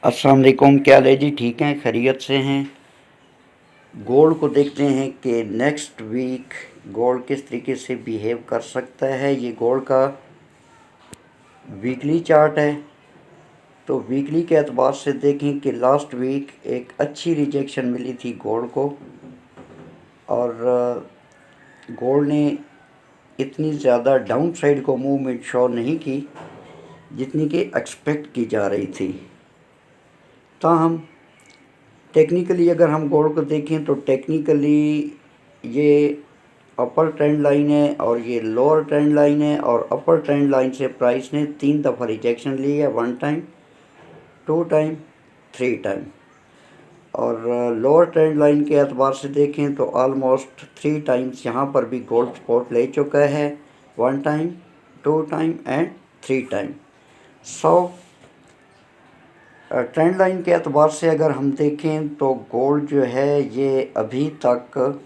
अस्सलाम वालेकुम। क्या हाल है जी? ठीक हैं, खैरियत से हैं? गोल्ड को देखते हैं कि नेक्स्ट वीक गोल्ड किस तरीके से बिहेव कर सकता है। ये गोल्ड का वीकली चार्ट है। तो वीकली के एतबार से देखें कि लास्ट वीक एक अच्छी रिजेक्शन मिली थी गोल्ड को, और गोल्ड ने इतनी ज़्यादा डाउन साइड को मूवमेंट शो नहीं की जितनी कि एक्सपेक्ट की जा रही थी। ताहम टेक्निकली अगर हम गोल्ड को देखें तो टेक्निकली ये अपर ट्रेंड लाइन है और ये लोअर ट्रेंड लाइन है, और अपर ट्रेंड लाइन से प्राइस ने 3 दफ़ा रिजेक्शन ली है, 1 टाइम, 2 टाइम, 3 टाइम। और लोअर ट्रेंड लाइन के एतबार से देखें तो ऑलमोस्ट 3 टाइम्स यहाँ पर भी गोल्ड सपोर्ट ले चुका है, 1 time, 2 time and 3 time. So trend line के एतबार से अगर हम देखें तो गोल्ड जो है ये अभी तक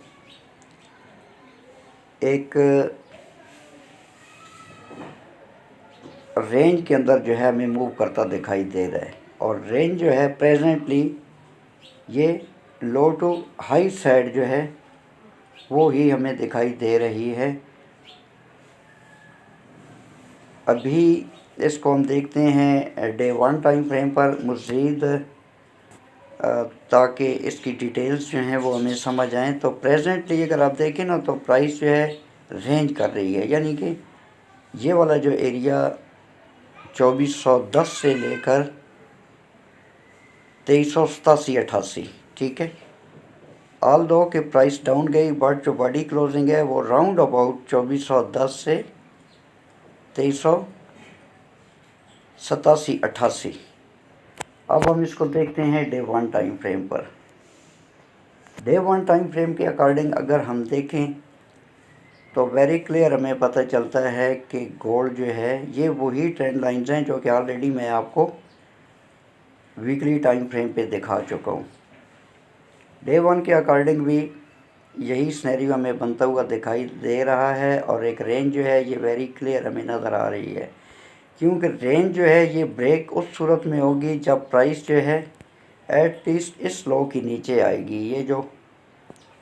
एक रेंज के अंदर जो है हमें मूव करता दिखाई दे रहा है, और रेंज जो है प्रेजेंटली ये लो टू हाई साइड जो है वो ही हमें दिखाई दे रही है। अभी इसको हम देखते हैं डे 1 टाइम फ्रेम पर मज़ीद, ताकि इसकी डिटेल्स जो हैं वो हमें समझ आएँ। तो प्रेजेंटली अगर आप देखें ना तो प्राइस जो है रेंज कर रही है, यानी कि ये वाला जो एरिया 2410 से लेकर 2387-88, ठीक है। ऑल दो कि प्राइस डाउन गई, बट जो बॉडी क्लोजिंग है वो राउंड अबाउट 2410 से 2387-88। अब हम इसको देखते हैं डे 1 टाइम फ्रेम पर। डे 1 टाइम फ्रेम के अकॉर्डिंग अगर हम देखें तो वेरी क्लियर हमें पता चलता है कि गोल्ड जो है ये वही ट्रेंड लाइंस हैं जो कि ऑलरेडी मैं आपको वीकली टाइम फ्रेम पे दिखा चुका हूँ। डे 1 के अकॉर्डिंग भी यही सिनेरियो हमें बनता हुआ दिखाई दे रहा है, और एक रेंज जो है ये वेरी क्लियर हमें नज़र आ रही है, क्योंकि रेंज जो है ये ब्रेक उस सूरत में होगी जब प्राइस जो है एटलीस्ट इस लो की नीचे आएगी। ये जो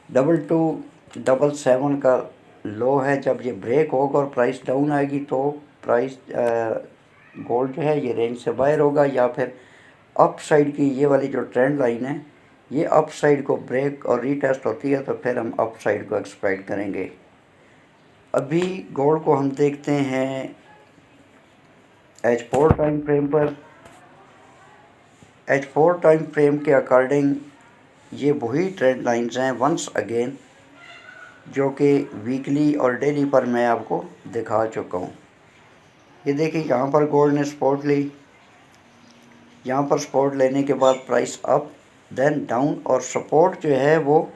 2277 का लो है, जब ये ब्रेक होगा और प्राइस डाउन आएगी तो प्राइस गोल्ड जो है ये रेंज से बाहर होगा, या फिर अप साइड की ये वाली जो ट्रेंड लाइन है ये अप साइड को ब्रेक और रीटेस्ट होती है तो फिर हम अप साइड को एक्सपेक्ट करेंगे। अभी गोल्ड को हम देखते हैं H4 टाइम फ्रेम पर। H4 टाइम फ्रेम के अकॉर्डिंग ये वही ट्रेंड लाइंस हैं वंस अगेन जो कि वीकली और डेली पर मैं आपको दिखा चुका हूँ। ये देखिए यहाँ पर गोल्ड ने सपोर्ट ली, यहाँ पर सपोर्ट लेने के बाद प्राइस अप देन डाउन, और सपोर्ट जो है वो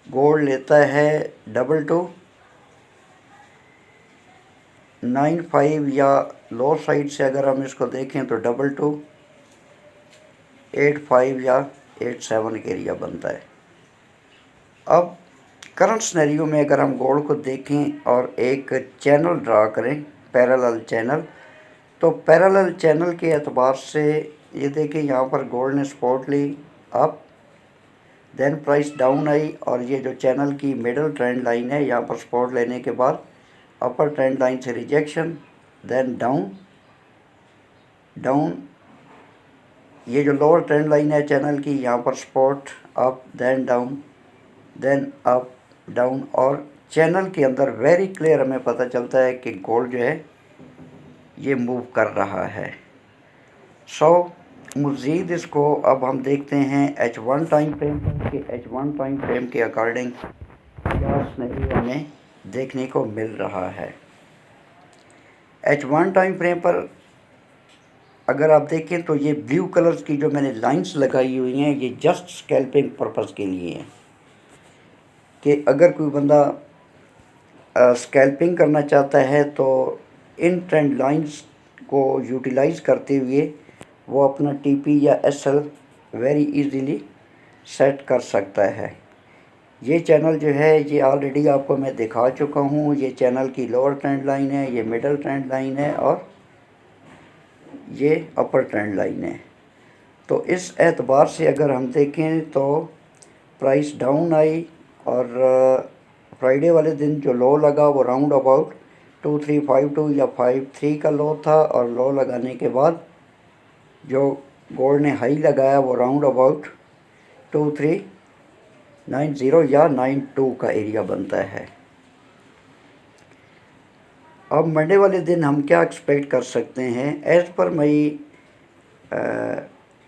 गोल्ड लेता है 2295, या लो साइड से अगर हम इसको देखें तो 2285 या 87 के एरिया बनता है। अब करंट सिनेरियो में अगर हम गोल्ड को देखें और एक चैनल ड्रा करें, पैरेलल चैनल, तो पैरेलल चैनल के एतबार से ये देखें यहाँ पर गोल्ड ने सपोर्ट ली अप, देन प्राइस डाउन आई, और ये जो चैनल की मिडल ट्रेंड लाइन है यहाँ पर सपोर्ट लेने के बाद अपर ट्रेंड लाइन से रिजेक्शन, देन डाउन डाउन। ये जो लोअर ट्रेंड लाइन है चैनल की यहाँ पर support up, then down, then up down, और चैनल के अंदर वेरी क्लियर हमें पता चलता है कि गोल्ड जो है ये मूव कर रहा है। मज़ीद इसको अब हम देखते हैं H1 टाइम फ्रेम के। H1 टाइम फ्रेम के अकॉर्डिंग क्या सिनेरियो हमें देखने को मिल रहा है। H1 टाइम फ्रेम पर अगर आप देखें तो ये ब्लू कलर्स की जो मैंने लाइंस लगाई हुई हैं ये जस्ट स्कैल्पिंग पर्पस के लिए हैं, कि अगर कोई बंदा स्कैल्पिंग करना चाहता है तो इन ट्रेंड लाइंस को यूटिलाइज़ करते हुए वो अपना टीपी या एसएल वेरी इजीली सेट कर सकता है। ये चैनल जो है ये ऑलरेडी आपको मैं दिखा चुका हूँ। ये चैनल की लोअर ट्रेंड लाइन है, ये मिडल ट्रेंड लाइन है, और ये अपर ट्रेंड लाइन है। तो इस एतबार से अगर हम देखें तो प्राइस डाउन आई और फ्राइडे वाले दिन जो लो लगा वो राउंड अबाउट 2352 या 53 का लो था, और लो लगाने के बाद जो गोल्ड ने हाई लगाया वो राउंड अबाउट 2390 या 92 का एरिया बनता है। अब मंडे वाले दिन हम क्या एक्सपेक्ट कर सकते हैं? एज़ पर माई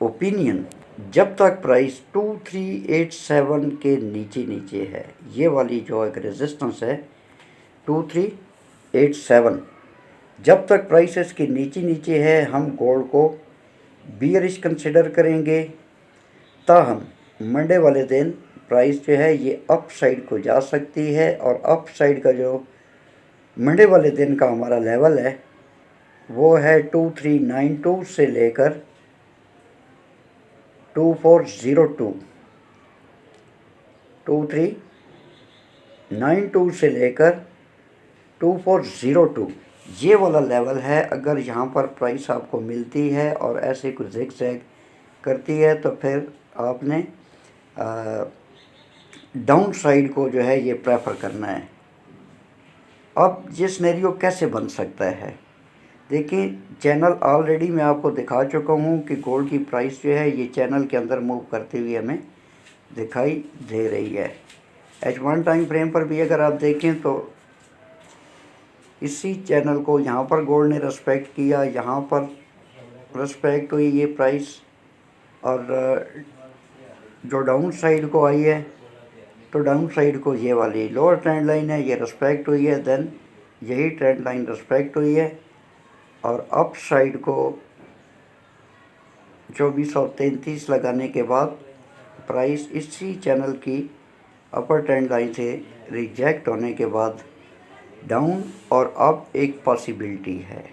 ओपिनियन, जब तक प्राइस 2387 के नीचे है, ये वाली जो एक रेजिस्टेंस है 2387, जब तक प्राइस इसके नीचे है हम गोल्ड को बियरिश कंसिडर करेंगे। ताहम मंडे वाले दिन प्राइस जो है ये अप साइड को जा सकती है, और अप साइड का जो मंडे वाले दिन का हमारा लेवल है वो है 2392 से लेकर 2402, 2392 से लेकर 2402, ये वाला लेवल है। अगर यहाँ पर प्राइस आपको मिलती है और ऐसे कुछ ज़िग ज़ैग करती है तो फिर आपने डाउन साइड को जो है ये प्रेफर करना है। अब ये सिनेरियो कैसे बन सकता है? देखिए, चैनल ऑलरेडी मैं आपको दिखा चुका हूँ कि गोल्ड की प्राइस जो है ये चैनल के अंदर मूव करती हुई हमें दिखाई दे रही है। H1 टाइम फ्रेम पर भी अगर आप देखें तो इसी चैनल को यहाँ पर गोल्ड ने रेस्पेक्ट किया, यहाँ पर रेस्पेक्ट हुई ये प्राइस, और जो डाउन साइड को आई है तो डाउन साइड को ये वाली लोअर ट्रेंड लाइन है ये रेस्पेक्ट हुई है, देन यही ट्रेंड लाइन रेस्पेक्ट हुई है, और अप साइड को 2433 लगाने के बाद प्राइस इसी चैनल की अपर ट्रेंड लाइन से रिजेक्ट होने के बाद डाउन और अप एक पॉसिबिलिटी है।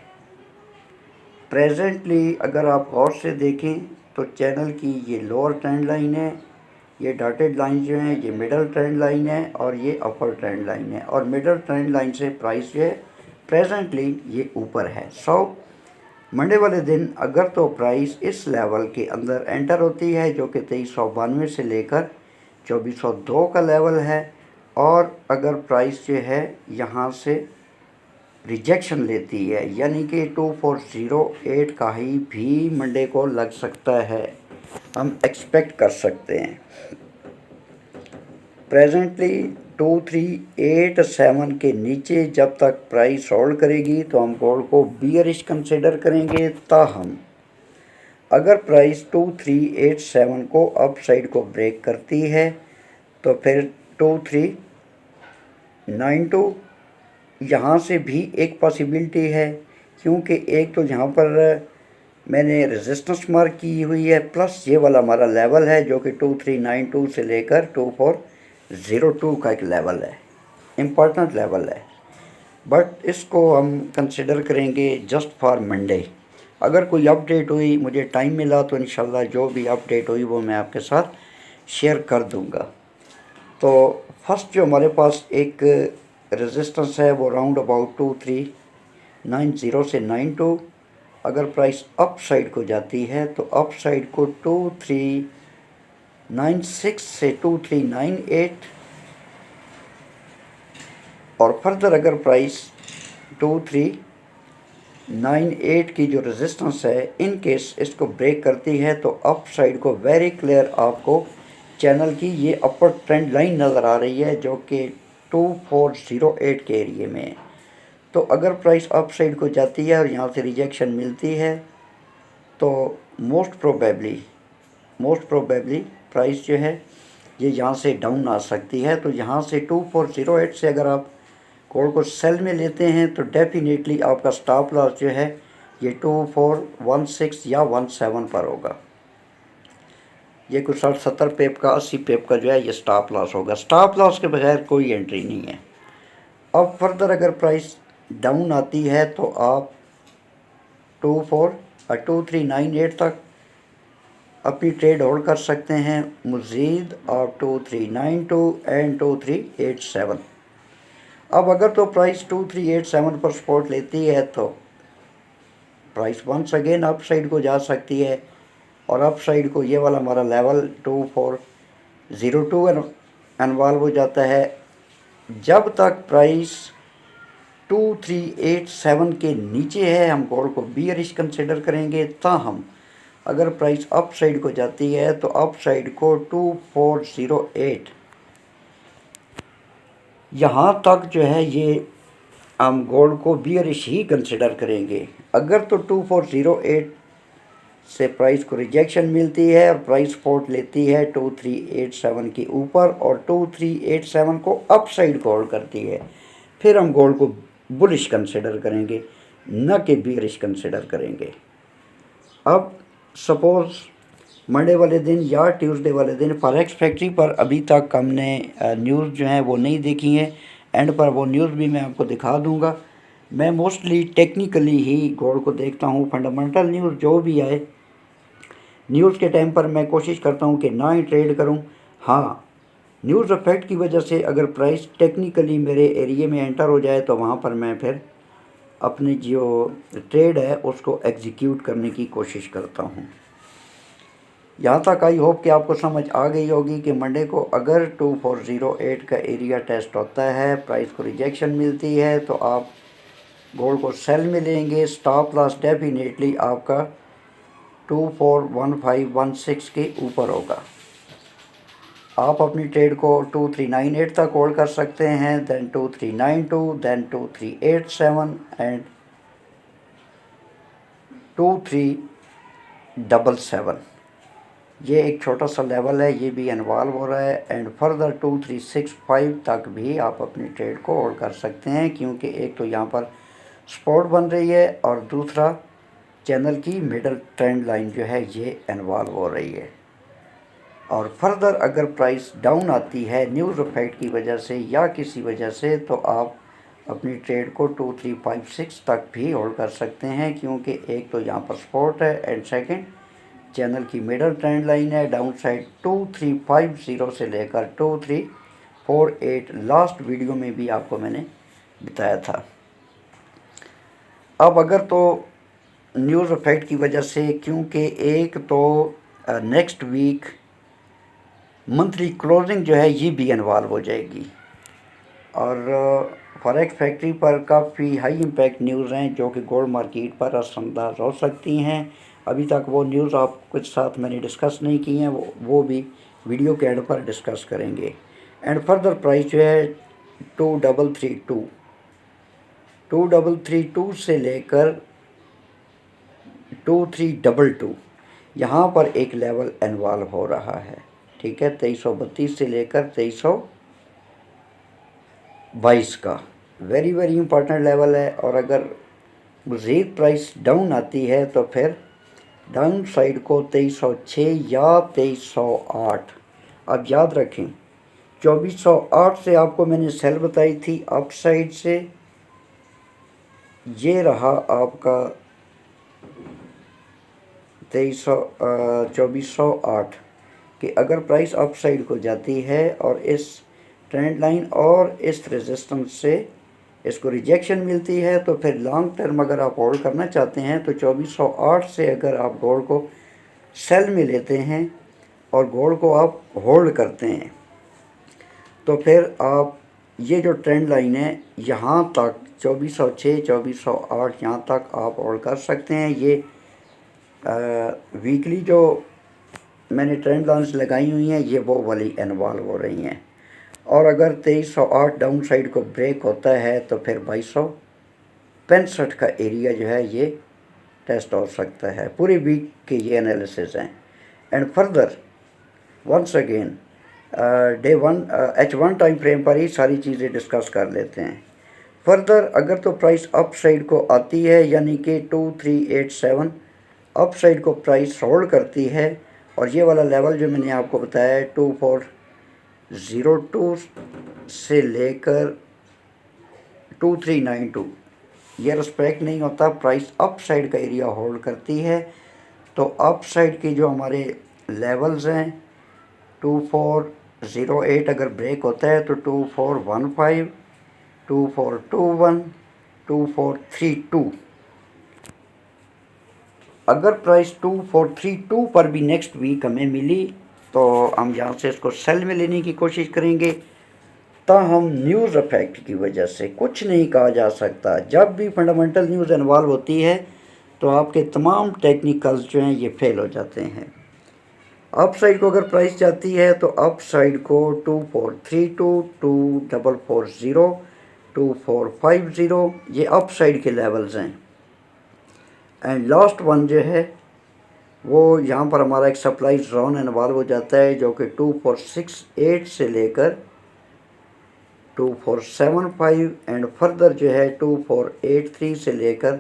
प्रेजेंटली अगर आप गौर से देखें तो चैनल की ये लोअर ट्रेंड लाइन है, ये डॉटेड लाइन जो है ये मिडल ट्रेंड लाइन है, और ये अपर ट्रेंड लाइन है, और मिडल ट्रेंड लाइन से प्राइस जो है प्रेजेंटली ये ऊपर है। मंडे वाले दिन अगर तो प्राइस इस लेवल के अंदर एंटर होती है जो कि 2392 से लेकर 2402 का लेवल है, और अगर प्राइस जो है यहाँ से रिजेक्शन लेती है यानी कि 2408 का ही भी मंडे को लग सकता है, हम एक्सपेक्ट कर सकते हैं। प्रेजेंटली 2387 के नीचे जब तक प्राइस होल्ड करेगी तो हम गोल्ड को बियरिश कंसिडर करेंगे। ताहम अगर प्राइस 2387 को अप साइड को ब्रेक करती है तो फिर 2392 यहाँ से भी एक पॉसिबिलिटी है, क्योंकि एक तो यहाँ पर मैंने रेजिस्टेंस मार्क की हुई है, प्लस ये वाला हमारा लेवल है जो कि 2392 से लेकर 2402 का एक लेवल है, इम्पॉर्टेंट लेवल है, बट इसको हम कंसिडर करेंगे जस्ट फॉर मंडे। अगर कोई अपडेट हुई, मुझे टाइम मिला तो इंशाल्लाह जो भी अपडेट हुई वो मैं आपके साथ शेयर कर दूंगा। तो फर्स्ट जो हमारे पास एक रेजिस्टेंस है वो राउंड अबाउट 2390 से 92, अगर प्राइस अप साइड को जाती है तो अप साइड को 2396 से 2398, और फर्दर अगर प्राइस 2398 की जो रेजिस्टेंस है इन केस इसको ब्रेक करती है तो अप साइड को वेरी क्लियर आपको चैनल की ये अपर ट्रेंड लाइन नज़र आ रही है जो कि 2408 के एरिए में है। तो अगर प्राइस अप साइड को जाती है और यहाँ से रिजेक्शन मिलती है तो मोस्ट प्रोबेबली प्राइस जो है ये यहाँ से डाउन आ सकती है। तो यहाँ से 2408 से अगर आप गोल्ड को सेल में लेते हैं तो डेफिनेटली आपका स्टॉप लॉस जो है ये 2416 या 17 पर होगा। ये कुछ 60-70 पेप का 80 पेप का जो है ये स्टॉप लॉस होगा। स्टॉप लॉस के बगैर कोई एंट्री नहीं है। अब फर्दर अगर प्राइस डाउन आती है तो आप 2398 तक अपनी ट्रेड होल्ड कर सकते हैं। मज़ीद आप 2392 एंड 2387। अब अगर तो प्राइस 2387 पर सपोर्ट लेती है तो price once again upside को जा सकती है, और अप साइड को ये वाला हमारा लेवल 2402 इन्वॉल्व हो जाता है। जब तक प्राइस 2387 के नीचे है हम गोल्ड को बियरिश कंसिडर करेंगे। ताहम अगर प्राइस अप साइड को जाती है तो अप साइड को 2408 यहाँ तक जो है ये हम गोल्ड को बियरिश ही कंसिडर करेंगे। अगर तो 2408 से प्राइस को रिजेक्शन मिलती है और प्राइस सपोर्ट लेती है 2387 के ऊपर और 2387 को अप साइड को होल्ड करती है, फिर हम गोल्ड को बुलिश कंसिडर करेंगे, न कि बियरिश कंसिडर करेंगे। अब सपोज़ मंडे वाले दिन या ट्यूसडे वाले दिन फॉरेक्स फैक्ट्री पर अभी तक हमने न्यूज़ जो है वो नहीं देखी है। एंड पर वो न्यूज़ भी मैं आपको दिखा दूंगा। मैं मोस्टली टेक्निकली ही गोल्ड को देखता हूँ। फंडामेंटल न्यूज़ जो भी आए न्यूज़ के टाइम पर मैं कोशिश करता हूँ कि ना ही ट्रेड करूँ। हाँ, न्यूज़ इफेक्ट की वजह से अगर प्राइस टेक्निकली मेरे एरिया में एंटर हो जाए तो वहाँ पर मैं फिर अपनी जो ट्रेड है उसको एग्जीक्यूट करने की कोशिश करता हूँ। यहाँ तक आई होप कि आपको समझ आ गई होगी कि मंडे को अगर 2408 का एरिया टेस्ट होता है, प्राइस को रिजेक्शन मिलती है तो आप गोल्ड को सेल में लेंगे। स्टॉप लॉस डेफिनेटली आपका 241516 के ऊपर होगा। आप अपनी ट्रेड को 2398 तक होल्ड कर सकते हैं, देन 2392, देन 2387 एंड 2377। ये एक छोटा सा लेवल है, ये भी इन्वॉल्व हो रहा है। एंड फर्दर 2365 तक भी आप अपनी ट्रेड को होल्ड कर सकते हैं, क्योंकि एक तो यहाँ पर सपोर्ट बन रही है और दूसरा चैनल की मिडल ट्रेंड लाइन जो है ये इन्वॉल्व हो रही है। और फर्दर अगर प्राइस डाउन आती है न्यूज़ इफेक्ट की वजह से या किसी वजह से, तो आप अपनी ट्रेड को 2356 तक भी होल्ड कर सकते हैं, क्योंकि एक तो यहाँ पर सपोर्ट है एंड सेकंड चैनल की मिडल ट्रेंड लाइन है। डाउन साइड 2350 से लेकर 2348 लास्ट वीडियो में भी आपको मैंने बताया था। अब अगर तो न्यूज़ इफेक्ट की वजह से, क्योंकि एक तो नेक्स्ट वीक मंथली क्लोजिंग जो है ये भी इन्वॉल्व हो जाएगी और फॉरेक्स फैक्ट्री पर काफ़ी हाई इम्पैक्ट न्यूज़ हैं जो कि गोल्ड मार्केट पर असरअंदाज हो सकती हैं। अभी तक वो न्यूज़ आपके साथ मैंने डिस्कस नहीं की हैं, वो भी वीडियो के एंड पर डिस्कस करेंगे। एंड फर्दर प्राइस जो है 2332 से लेकर 2322 यहाँ पर एक लेवल इन्वॉल्व हो रहा है। ठीक है, 2332 से लेकर 2322 का वेरी वेरी इंपॉर्टेंट लेवल है। और अगर मज़ीद प्राइस डाउन आती है तो फिर डाउन साइड को 2306 या 2308। अब याद रखें 2408 से आपको मैंने सेल बताई थी अप साइड से, ये रहा आपका 2408 कि अगर प्राइस अप साइड को जाती है और इस ट्रेंड लाइन और इस रेजिस्टेंस से इसको रिजेक्शन मिलती है तो फिर लॉन्ग टर्म अगर आप होल्ड करना चाहते हैं तो 2408 से अगर आप गोल्ड को सेल में लेते हैं और गोल्ड को आप होल्ड करते हैं तो फिर आप ये जो ट्रेंड लाइन है यहाँ तक 2406 2408 यहाँ तक आप होल्ड कर सकते हैं। ये वीकली जो मैंने ट्रेंड लाइन्स लगाई हुई हैं ये वो वाली इन्वॉल्व हो रही हैं। और अगर 2308 डाउन साइड को ब्रेक होता है तो फिर 2265 का एरिया जो है ये टेस्ट हो सकता है। पूरे वीक के ये एनालिसिस हैं। And further once again day 1 H1 time frame पर ही सारी चीज़ें डिस्कस कर लेते हैं। फर्दर अगर तो प्राइस अप साइड को आती है यानी कि 2387 अप साइड को प्राइस होल्ड करती है और ये वाला लेवल जो मैंने आपको बताया है 2402 से लेकर 2392 ये रिस्पेक्ट नहीं होता, प्राइस अप साइड का एरिया होल्ड करती है। तो अप साइड की जो हमारे लेवल्स हैं 2408 अगर ब्रेक होता है तो 2415 2421 2432 अगर प्राइस 2432 पर भी नेक्स्ट वीक हमें मिली तो हम यहाँ से इसको सेल में लेने की कोशिश करेंगे। ताहम न्यूज़ इफेक्ट की वजह से कुछ नहीं कहा जा सकता। जब भी फंडामेंटल न्यूज़ इन्वॉल्व होती है तो आपके तमाम टेक्निकल्स जो हैं ये फेल हो जाते हैं। अप साइड को अगर प्राइस जाती है तो अप साइड को 2432, 2440, 2450 ये अप साइड के लेवल्स हैं। एंड लास्ट वन जो है वो यहाँ पर हमारा एक सप्लाई जोन इन्वॉल्व हो जाता है जो कि 2468 से लेकर 2475 एंड फर्दर जो है 2483 से लेकर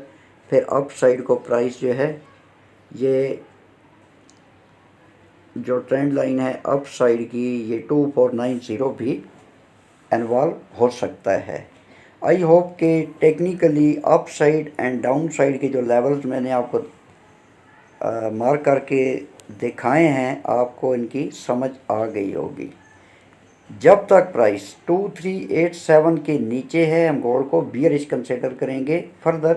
फिर अप साइड को प्राइस जो है ये जो ट्रेंड लाइन है अप साइड की ये 2490 भी इन्वॉल्व हो सकता है। आई होप कि technically up side and down side के जो लेवल्स मैंने आपको मार्क करके दिखाए हैं आपको इनकी समझ आ गई होगी। जब तक प्राइस 2387 के नीचे है हम गोल्ड को बियरिश कंसिडर करेंगे। फर्दर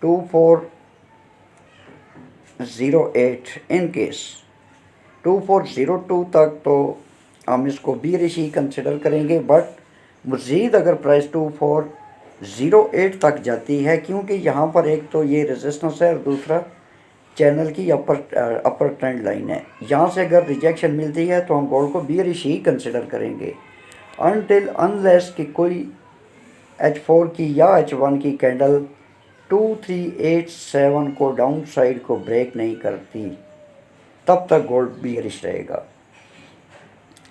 2408 इन केस 2402 तक तो हम इसको बियरिश ही कंसिडर करेंगे। बट मज़ीद अगर प्राइस 2408 तक जाती है क्योंकि यहाँ पर एक तो ये रेजिस्टेंस है और दूसरा चैनल की अपर ट्रेंड लाइन है, यहाँ से अगर रिजेक्शन मिलती है तो हम गोल्ड को बियरिश ही कंसिडर करेंगे अनटिल अनलेस कि कोई H4 की या H1 की कैंडल 2387 को डाउन साइड को ब्रेक नहीं करती तब तक गोल्ड बियरिश रहेगा।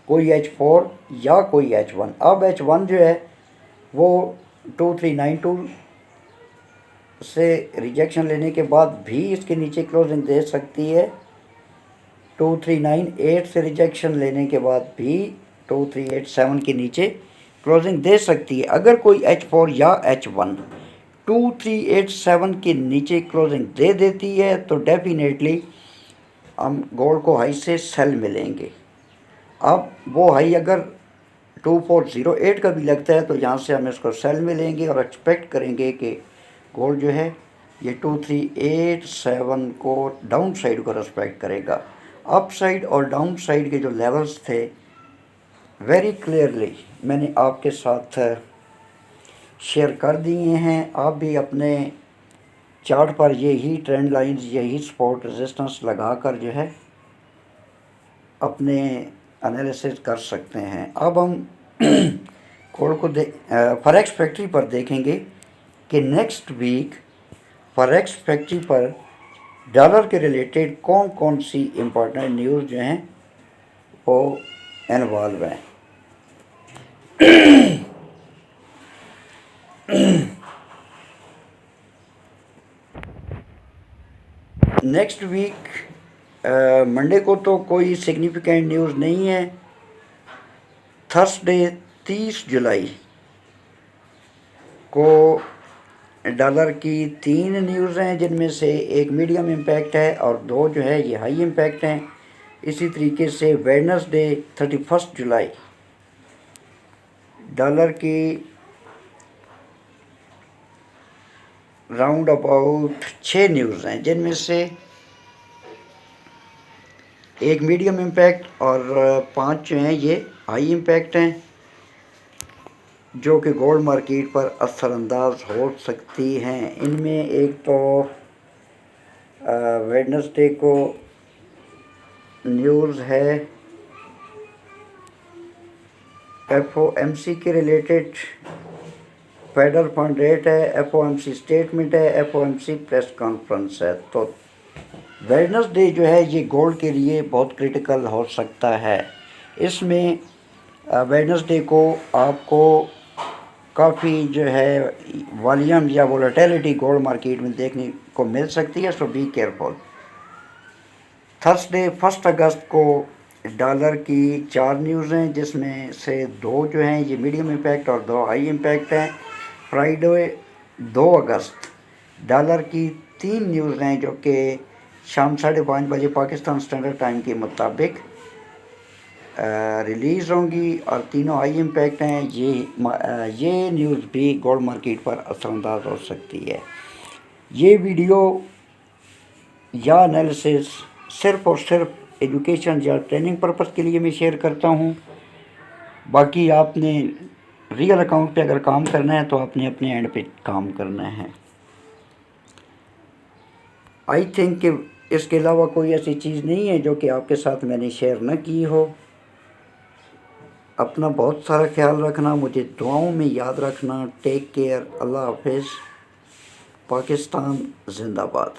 कोई H4 या कोई H1। अब H1 जो है वो 2392 से रिजेक्शन लेने के बाद भी इसके नीचे क्लोजिंग दे सकती है। 2398 से रिजेक्शन लेने के बाद भी 2387 के नीचे क्लोजिंग दे सकती है। अगर कोई H4 या H1 2387 के नीचे क्लोजिंग दे देती है तो डेफिनेटली हम गोल्ड को हाई से सेल मिलेंगे। अब वो हाई अगर 2408 का भी लगता है तो यहाँ से हम इसको सेल मिलेंगे और एक्सपेक्ट करेंगे कि गोल्ड जो है ये 2387 को डाउन साइड को रेस्पेक्ट करेगा। अप साइड और डाउन साइड के जो लेवल्स थे वेरी क्लियरली मैंने आपके साथ शेयर कर दिए हैं। आप भी अपने चार्ट पर यही ट्रेंड लाइंस यही सपोर्ट रेजिस्टेंस लगा कर जो है अपने एनालिसिस कर सकते हैं। अब हम गोल्ड को फॉरेक्स फैक्ट्री पर देखेंगे कि नेक्स्ट वीक फॉरेक्स फैक्ट्री पर डॉलर के रिलेटेड कौन कौन सी इम्पोर्टेंट न्यूज़ जो हैं वो इन्वॉल्व हैं। नेक्स्ट वीक मंडे को तो कोई सिग्निफिकेंट न्यूज़ नहीं है। थर्सडे 30 जुलाई को डॉलर की 3 न्यूज़ हैं जिनमें से एक मीडियम इम्पैक्ट है और 2 जो है ये हाई इम्पैक्ट हैं। इसी तरीके से वेडनेसडे 31 जुलाई डॉलर की राउंड अबाउट 6 न्यूज़ हैं जिनमें से एक मीडियम इम्पैक्ट और 5 जो हैं ये हाई इम्पैक्ट हैं जो कि गोल्ड मार्केट पर असरअंदाज हो सकती हैं। इनमें एक तो वेडनेसडे को न्यूज़ है FOMC के रिलेटेड फेडरल फंड रेट है, FOMC स्टेटमेंट है, FOMC प्रेस कॉन्फ्रेंस है। तो वेडनेसडे जो है ये गोल्ड के लिए बहुत क्रिटिकल हो सकता है। इसमें वेडनेसडे को आपको काफ़ी जो है वॉल्यूम या वोलेटिलिटी गोल्ड मार्केट में देखने को मिल सकती है, सो बी केयरफुल। थर्सडे 1 अगस्त को डॉलर की 4 न्यूज़ हैं जिसमें से 2 जो हैं ये मीडियम इम्पैक्ट और 2 हाई इम्पैक्ट हैं। फ्राइडे 2 अगस्त डॉलर की 3 न्यूज़ हैं जो कि शाम 5:30 बजे पाकिस्तान स्टैंडर्ड टाइम के मुताबिक रिलीज़ होंगी और तीनों हाई इम्पैक्ट हैं। ये न्यूज़ भी गोल्ड मार्केट पर असरअंदाज हो सकती है। ये वीडियो या एनालिसिस सिर्फ़ और सिर्फ एजुकेशन या ट्रेनिंग पर्पज़ के लिए मैं शेयर करता हूँ। बाकी आपने रियल अकाउंट पे अगर काम करना है तो आपने अपने एंड पे काम करना है। आई थिंक कि इसके अलावा कोई ऐसी चीज़ नहीं है जो कि आपके साथ मैंने शेयर न की हो। अपना बहुत सारा ख्याल रखना, मुझे दुआओं में याद रखना। टेक केयर, अल्लाह हाफिज़। पाकिस्तान जिंदाबाद।